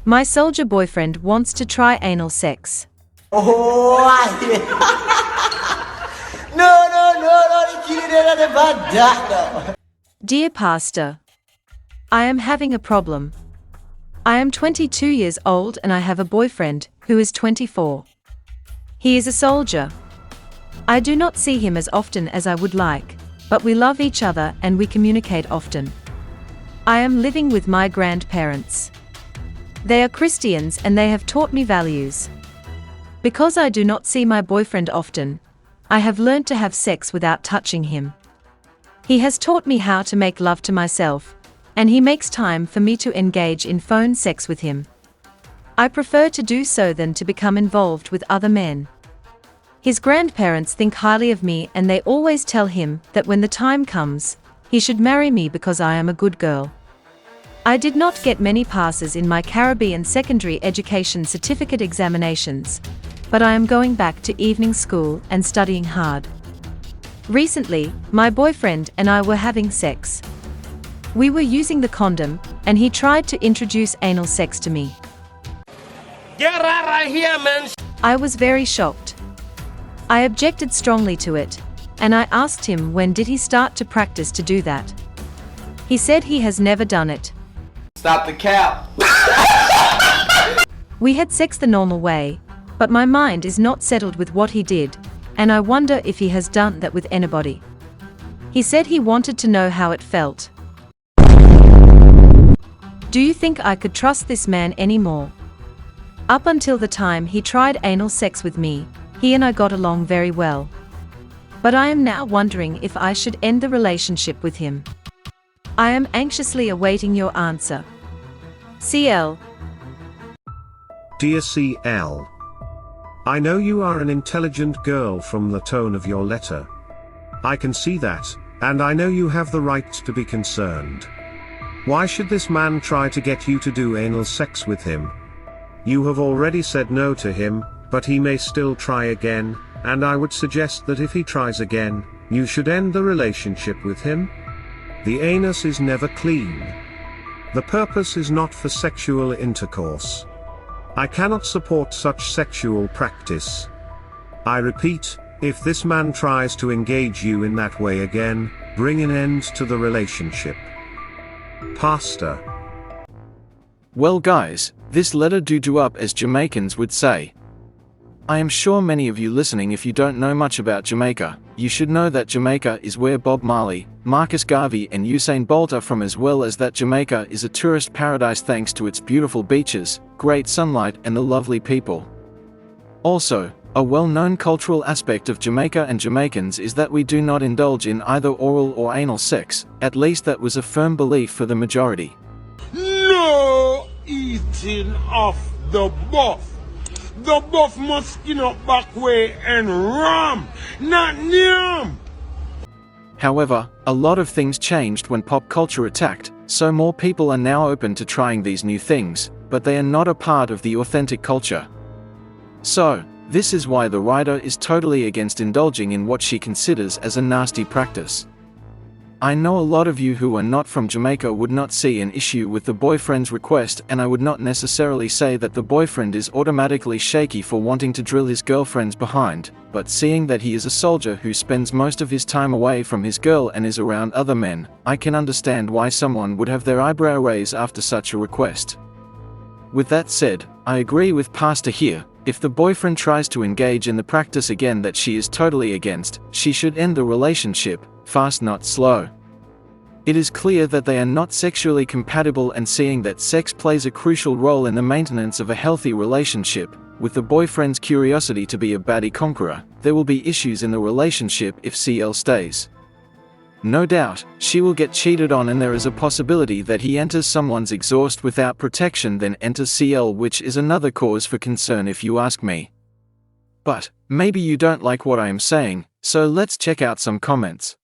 My soldier boyfriend wants to try anal sex. Oh, no. Dear Pastor, I am having a problem. I am 22 years old and I have a boyfriend who is 24. He is a soldier. I do not see him as often as I would like, but we love each other and we communicate often. I am living with my grandparents. They are Christians and they have taught me values. Because I do not see my boyfriend often, I have learned to have sex without touching him. He has taught me how to make love to myself, and he makes time for me to engage in phone sex with him. I prefer to do so than to become involved with other men. His grandparents think highly of me and they always tell him that when the time comes, he should marry me because I am a good girl. I did not get many passes in my Caribbean secondary education certificate examinations, but I am going back to evening school and studying hard. Recently, my boyfriend and I were having sex. We were using the condom, and he tried to introduce anal sex to me. Get right here, man. I was very shocked. I objected strongly to it, and I asked him when did he start to practice to do that. He said he has never done it. Stop the cap. We had sex the normal way, but my mind is not settled with what he did, and I wonder if he has done that with anybody. He said he wanted to know how it felt. Do you think I could trust this man anymore? Up until the time he tried anal sex with me, he and I got along very well. But I am now wondering if I should end the relationship with him. I am anxiously awaiting your answer. CL. Dear CL, I know you are an intelligent girl from the tone of your letter. I can see that, and I know you have the right to be concerned. Why should this man try to get you to do anal sex with him? You have already said no to him, but he may still try again, and I would suggest that if he tries again, you should end the relationship with him. The anus is never clean. The purpose is not for sexual intercourse. I cannot support such sexual practice. I repeat, if this man tries to engage you in that way again, bring an end to the relationship. Pastor. Well guys, this letter do up as Jamaicans would say. I am sure many of you listening, if you don't know much about Jamaica, you should know that Jamaica is where Bob Marley, Marcus Garvey and Usain Bolt are from, as well as that Jamaica is a tourist paradise thanks to its beautiful beaches, great sunlight and the lovely people. Also, a well-known cultural aspect of Jamaica and Jamaicans is that we do not indulge in either oral or anal sex, at least that was a firm belief for the majority. No eating of the buff. The buff must skin up back way and ram, not yam. However, a lot of things changed when pop culture attacked, so more people are now open to trying these new things, but they are not a part of the authentic culture. So, this is why the writer is totally against indulging in what she considers as a nasty practice. I know a lot of you who are not from Jamaica would not see an issue with the boyfriend's request, and I would not necessarily say that the boyfriend is automatically shaky for wanting to drill his girlfriend's behind, but seeing that he is a soldier who spends most of his time away from his girl and is around other men, I can understand why someone would have their eyebrow raised after such a request. With that said, I agree with Pastor here. If the boyfriend tries to engage in the practice again that she is totally against, she should end the relationship, fast not slow. It is clear that they are not sexually compatible, and seeing that sex plays a crucial role in the maintenance of a healthy relationship, with the boyfriend's curiosity to be a baddie conqueror, there will be issues in the relationship if CL stays. No doubt, she will get cheated on, and there is a possibility that he enters someone's exhaust without protection then enters CL, which is another cause for concern if you ask me. But, maybe you don't like what I am saying, so let's check out some comments.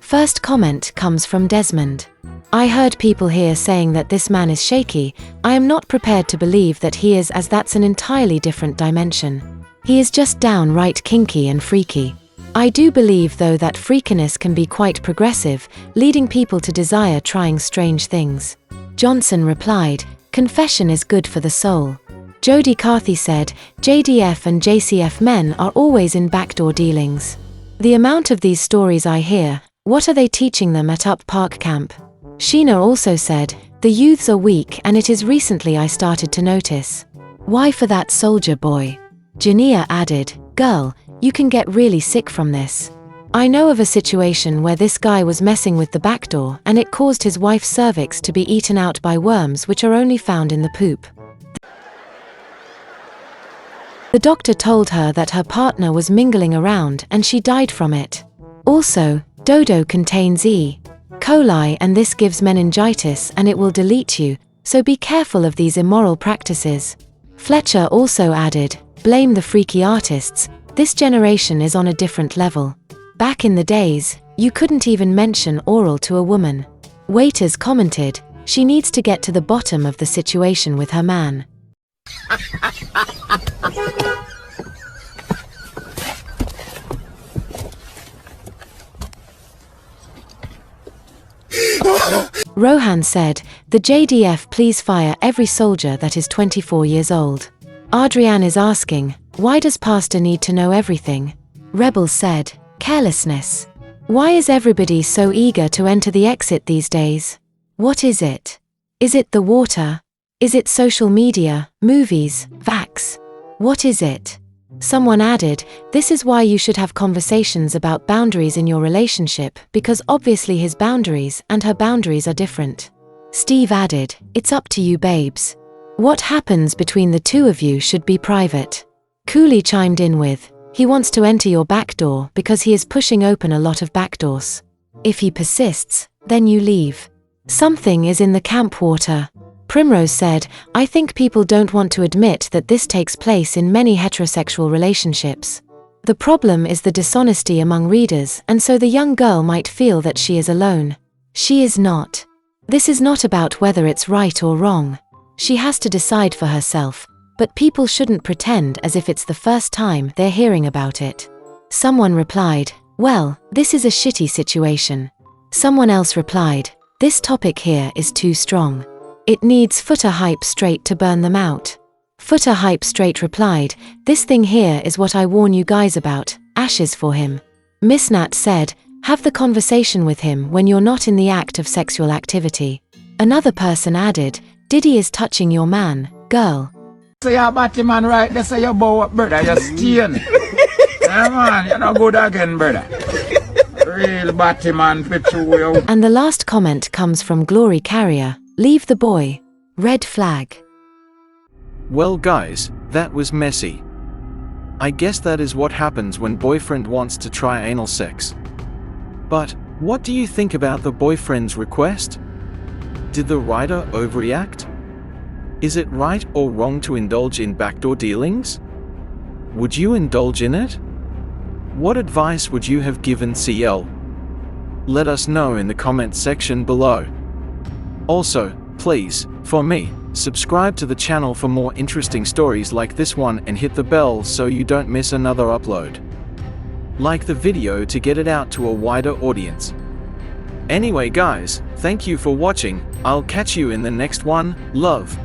First comment comes from Desmond. I heard people here saying that this man is shaky. I am not prepared to believe that he is, as that's an entirely different dimension. He is just downright kinky and freaky. I do believe though that freakiness can be quite progressive, leading people to desire trying strange things. Johnson replied, Confession is good for the soul. Jody Carthy said, JDF and JCF men are always in backdoor dealings. The amount of these stories I hear, what are they teaching them at Up Park Camp? Sheena also said, the youths are weak and it is recently I started to notice. Why for that soldier boy? Jania added, girl, you can get really sick from this. I know of a situation where this guy was messing with the back door and it caused his wife's cervix to be eaten out by worms which are only found in the poop. The doctor told her that her partner was mingling around and she died from it. Also, dodo contains E. coli and this gives meningitis and it will delete you, so be careful of these immoral practices. Fletcher also added, blame the freaky artists, this generation is on a different level. Back in the days, you couldn't even mention oral to a woman. Waiters commented, she needs to get to the bottom of the situation with her man. Rohan said, the JDF please fire every soldier that is 24 years old. Adrian is asking, why does Pastor need to know everything? Rebel said, carelessness. Why is everybody so eager to enter the exit these days? What is it? Is it the water? Is it social media, movies, vax? What is it? Someone added, this is why you should have conversations about boundaries in your relationship because obviously his boundaries and her boundaries are different. Steve added, it's up to you babes. What happens between the two of you should be private. Cooley chimed in with, he wants to enter your back door because he is pushing open a lot of back doors. If he persists, then you leave. Something is in the camp water. Primrose said, I think people don't want to admit that this takes place in many heterosexual relationships. The problem is the dishonesty among readers and so the young girl might feel that she is alone. She is not. This is not about whether it's right or wrong. She has to decide for herself, but people shouldn't pretend as if it's the first time they're hearing about it. Someone replied, well, this is a shitty situation. Someone else replied, this topic here is too strong. It needs Footer Hype Straight to burn them out. Footer Hype Straight replied, this thing here is what I warn you guys about, ashes for him. Miss Nat said, have the conversation with him when you're not in the act of sexual activity. Another person added, Diddy is touching your man, girl. Say you're Batman right, they say you bow up, brother, you're stain. Yeah man, you're not good again, brother. Real Batman fit you. And the last comment comes from Glory Carrier. Leave the boy. Red flag. Well guys, that was messy. I guess that is what happens when boyfriend wants to try anal sex. But, what do you think about the boyfriend's request? Did the writer overreact? Is it right or wrong to indulge in backdoor dealings? Would you indulge in it? What advice would you have given CL? Let us know in the comments section below. Also, please, for me, subscribe to the channel for more interesting stories like this one and hit the bell so you don't miss another upload. Like the video to get it out to a wider audience. Anyway guys, thank you for watching, I'll catch you in the next one, love.